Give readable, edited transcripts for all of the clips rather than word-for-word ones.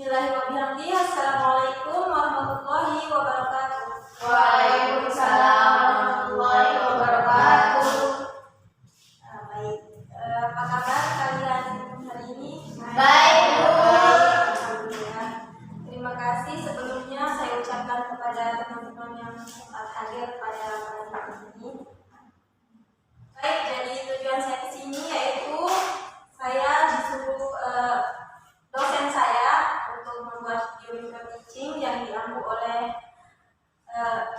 Bismillahirrahmanirrahim. Assalamualaikum warahmatullahi wabarakatuh. Waalaikumsalam warahmatullahi wabarakatuh. Baik, apa kabar kalian hari ini? Baik, Bu. Alhamdulillah. Terima kasih sebelumnya saya ucapkan kepada teman-teman yang sempat hadir pada pagi ini. Baik, jadi tujuan saya ke sini yaitu saya disuruh dosen saya untuk membuat video teaching yang diampu oleh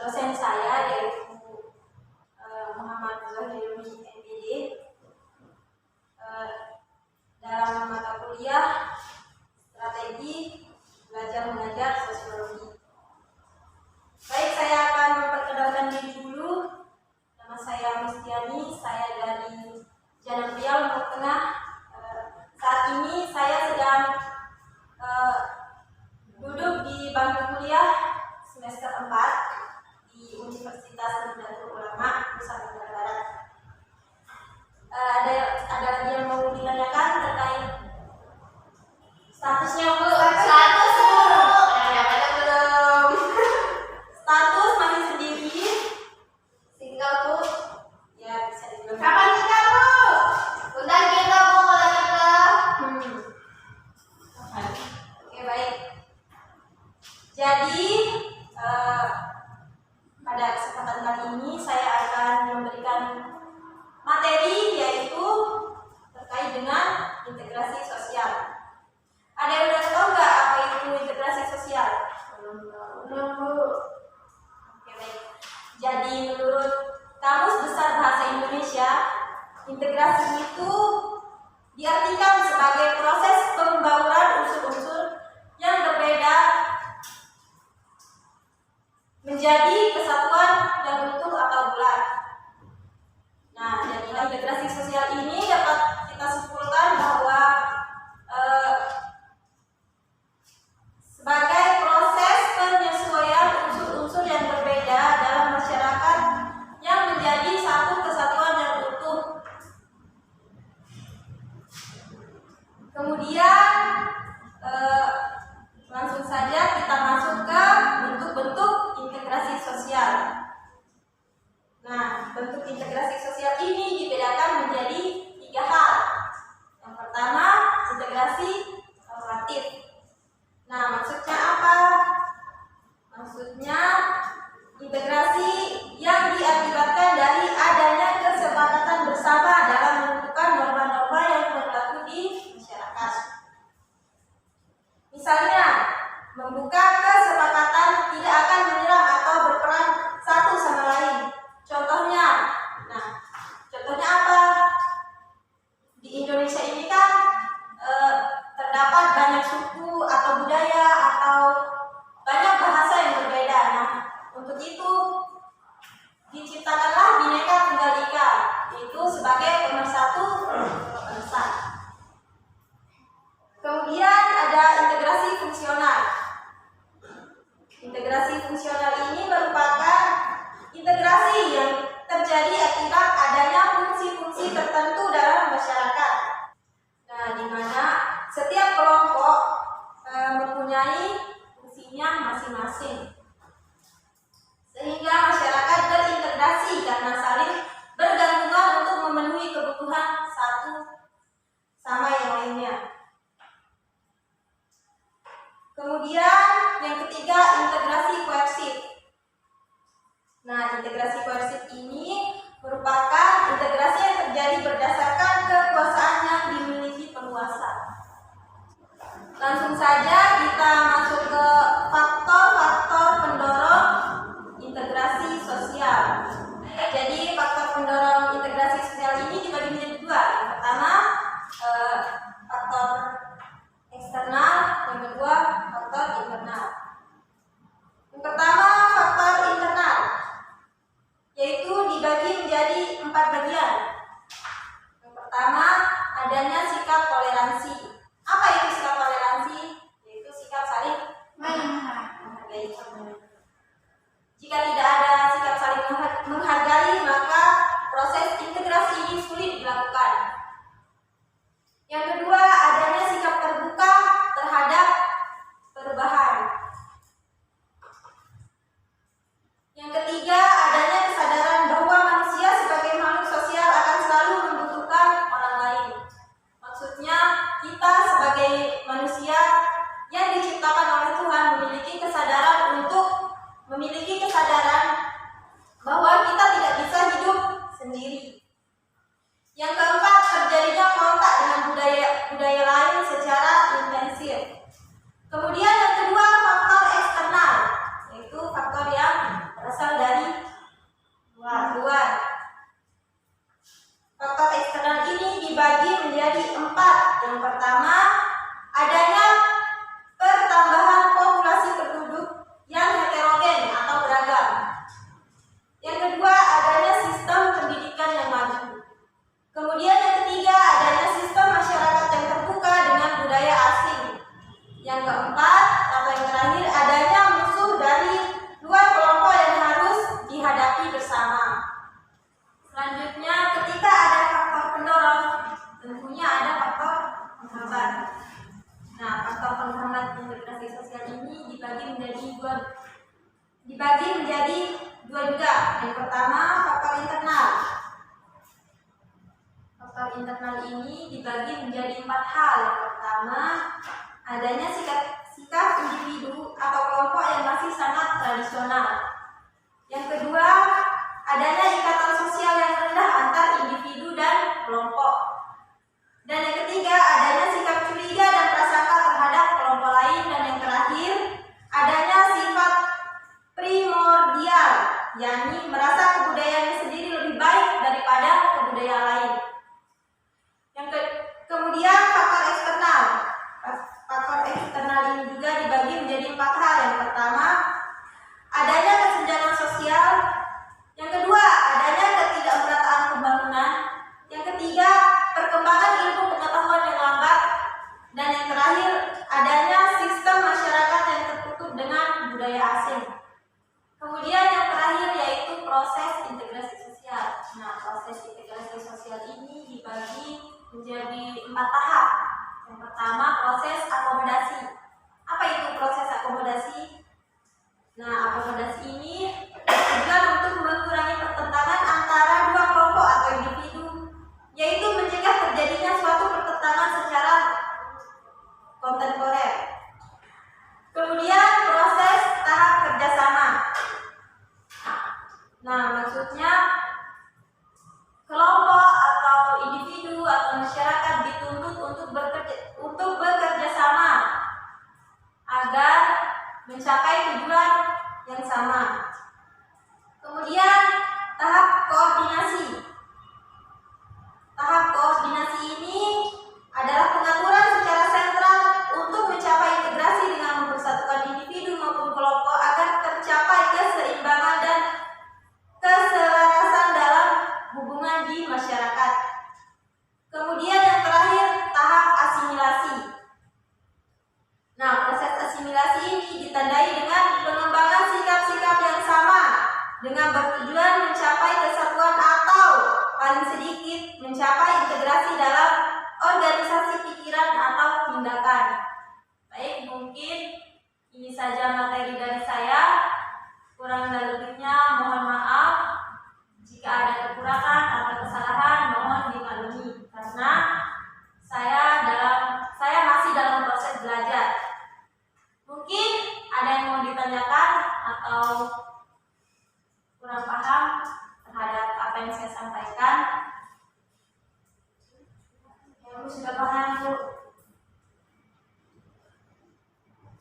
dosen saya yaitu Muhammad Zahirul MPD dalam mata kuliah strategi belajar mengajar sosiologi. Baik, saya akan memperkenalkan diri dulu. Nama saya Mustiani, saya dari Janab Riau, Lombok Tengah. Saat ini saya sedang duduk di bangku kuliah semester 4 di Universitas Nahdlatul Ulama Nusa Tenggara Barat. Ada lagi yang mau ditanyakan terkait statusnya, Bu? Status, Bu. Ada belum? Status masih sendiri, single, Bu. Ya, bisa dibilang. Kapan nikah, Bu? Undang kita, Bu, kalau nikah. Oke, baik. Jadi pada kesempatan kali ini saya akan memberikan materi yaitu terkait dengan integrasi sosial. Ada yang udah tahu nggak apa itu integrasi sosial? Belum, Bu. Oke, baik. Jadi menurut Kamus Besar Bahasa Indonesia, integrasi itu diartikan sebagai proses pembauran unsur-unsur yang berbeda menjadi kesatuan yang utuh atau bulat. Nah, dari integrasi sosial ini dapat kita simpulkan bahwa sebagai proses penyesuaian unsur-unsur yang berbeda dalam masyarakat yang menjadi satu kesatuan yang utuh. Kemudian langsung saja kita masuk ke bentuk-bentuk integrasi sosial. Nah, bentuk integrasi sosial ini dibedakan menjadi 3 hal. Yang pertama, integrasi relatif. Nah, maksudnya apa? Maksudnya integrasi yang diakibatkan dari adanya kesepakatan bersama dalam menentukan norma-norma yang berlaku di masyarakat. Misalnya, membuka kesepakatan tidak akan menyerang atau berperang satu sama lain. Contohnya apa? Di Indonesia ini kan terdapat banyak suku atau budaya atau banyak bahasa yang berbeda. Nah, untuk itu diciptakanlah Bhinneka Tunggal Ika, yaitu sebagai pemersatu bangsa. Kemudian ada integrasi fungsional. Integrasi fungsional ini merupakan integrasi yang terjadi akibat adanya fungsi-fungsi tertentu dalam masyarakat. Nah, di mana setiap kelompok mempunyai fungsinya masing-masing. Sehingga masyarakat terintegrasi karena saling bergantungan untuk memenuhi kebutuhan satu sama yang lainnya. Kemudian yang ketiga, integrasi koersif. Nah, integrasi koersif ini merupakan integrasi yang terjadi berdasarkan kekuasaan yang dimiliki penguasa. Langsung saja kita masuk ke faktor-faktor pendorong integrasi sosial. Jadi faktor pendorong integrasi sosial ini dibagi menjadi 2. Yang pertama, faktor eksternal, yang kedua faktor internal. Yang pertama, faktor internal, yaitu dibagi menjadi 4 bagian. Yang pertama, adanya sikap toleransi. Apa itu sikap toleransi? Kemudian yang kedua, faktor eksternal, yaitu faktor yang berasal dari luar. Faktor eksternal ini dibagi menjadi 4. Yang pertama, adanya pertambahan populasi penduduk yang heterogen atau beragam. Yang kedua, adanya sistem pendidikan yang maju. Kemudian yang ketiga, adanya sistem masyarakat yang terbuka dengan budaya asing. Yang keempat atau yang terakhir, adanya musuh dari luar kelompok yang harus dihadapi bersama. Selanjutnya, ketika ada faktor pendorong, tentunya ada faktor penghambat. Nah, faktor penghambat integrasi sosial ini dibagi menjadi dua juga. Yang pertama, faktor internal. Faktor internal ini dibagi menjadi 4 hal. Yang pertama, adanya sikap individu atau kelompok yang masih sangat tradisional. Yang kedua, adanya ikatan sosial yang rendah antar individu dan kelompok. Dan yang ketiga, adanya sikap curiga dan prasangka terhadap kelompok lain. Dan yang terakhir, adanya sifat primordial, yakni merasa kebudayaannya sendiri lebih baik daripada kebudayaan lain. Kemudian faktor eksternal. Faktor eksternal ini juga dibagi menjadi 4 hal. Yang pertama, adanya kesenjangan sosial. Yang kedua, adanya ketidakmerataan pembangunan. Yang ketiga, perkembangan ilmu pengetahuan yang lambat. Dan yang terakhir, adanya sistem masyarakat yang tertutup dengan budaya asing. Kemudian yang terakhir yaitu proses integrasi sosial. Nah, proses integrasi sosial ini dibagi menjadi 4 tahap. Yang pertama, proses akomodasi. Apa itu proses akomodasi? Nah, akomodasi ini tujuan untuk mengurangi pertentangan antara dua kelompok atau individu, yaitu mencegah terjadinya suatu pertentangan secara kontemporer. Kemudian proses tahap kerjasama. Nah, maksudnya kelompok atau individu atau masyarakat dituntut untuk bekerja sama agar mencapai tujuan yang sama. Kemudian tahap koordinasi. Tahap koordinasi ini adalah pengaturan secara sentral untuk mencapai integrasi dengan mempersatukan individu maupun kelompok agar tercapai keseimbangan dan keselarasan dalam hubungan di masyarakat. Kemudian yang terakhir, tahap asimilasi. Nah, proses asimilasi ini ditandai dengan pengembangan sikap-sikap yang sama dengan bertujuan mencapai kesatuan atau paling sedikit mencapai integrasi dalam organisasi pikiran atau tindakan. Baik, mungkin ini saja materi dari saya. Kurang dan lebihnya mohon maaf. Jika ada kekurangan atau kesalahan mohon dimaklumi karena saya masih dalam proses belajar. Mungkin ada yang mau ditanyakan atau kurang paham terhadap apa yang saya sampaikan. Yang sudah paham, Bu?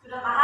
Sudah paham?